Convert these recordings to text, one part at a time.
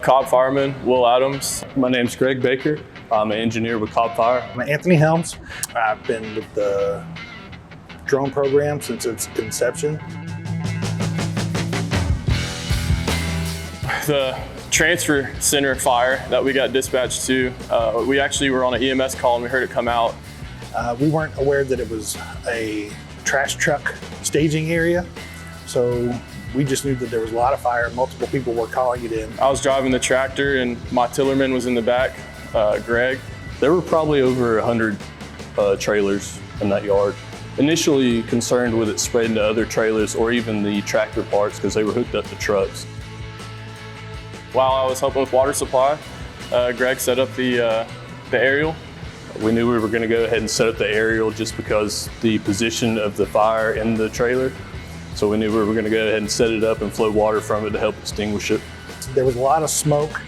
Cobb Fireman, Will Adams. My name's Greg Baker. I'm an engineer with Cobb Fire. I'm Anthony Helms. I've been with the drone program since its inception. The transfer center fire that we got dispatched to, we actually were on an EMS call and we heard it come out. We weren't aware that it was a trash truck staging area, so we just knew that there was a lot of fire. Multiple people were calling it in. I was driving the tractor and my tillerman was in the back, Greg. There were probably over 100 trailers in that yard. Initially concerned with it spreading to other trailers or even the tractor parts because they were hooked up to trucks. While I was helping with water supply, Greg set up the aerial. We knew we were going to go ahead and set up the aerial just because the position of the fire in the trailer. So we knew we were going to go ahead and set it up and flow water from it to help extinguish it. There was a lot of smoke,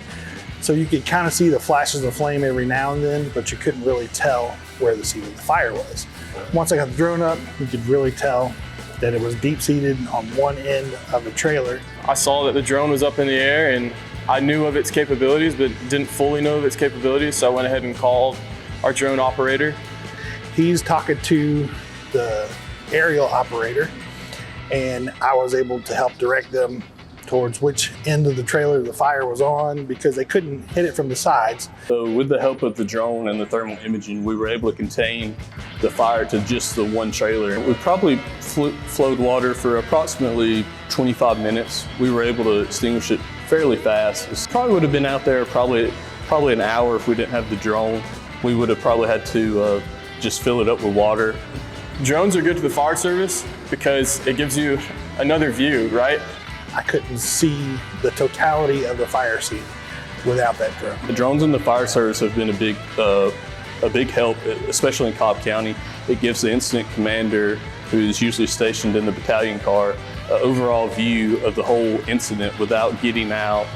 so you could kind of see the flashes of flame every now and then, but you couldn't really tell where the seat of the fire was. Once I got the drone up, you could really tell that it was deep-seated on one end of the trailer. I saw that the drone was up in the air and I knew of its capabilities, but didn't fully know of its capabilities, so I went ahead and called our drone operator. He's talking to the aerial operator, and I was able to help direct them towards which end of the trailer the fire was on because they couldn't hit it from the sides. So with the help of the drone and the thermal imaging, we were able to contain the fire to just the one trailer. We probably flowed water for approximately 25 minutes. We were able to extinguish it fairly fast. It probably would have been out there probably an hour if we didn't have the drone. We would have probably had to just fill it up with water. Drones are good to the fire service because it gives you another view, right? I couldn't see the totality of the fire scene without that drone. The drones in the fire service have been a big help, especially in Cobb County. It gives the incident commander, who's usually stationed in the battalion car, an overall view of the whole incident without getting out,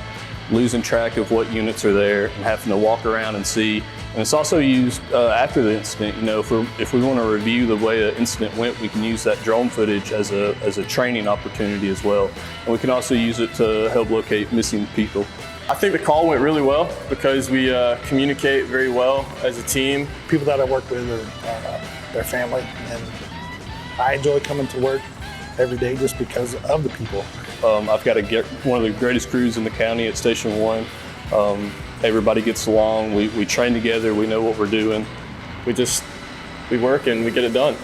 losing track of what units are there, and having to walk around and see. And it's also used after the incident. You know, if we want to review the way an incident went, we can use that drone footage as a training opportunity as well. And we can also use it to help locate missing people. I think the call went really well because we communicate very well as a team. People that I work with are their family, and I enjoy coming to work every day just because of the people. I've got one of the greatest crews in the county at Station 1. Everybody gets along, we train together, we know what we're doing. We work and we get it done.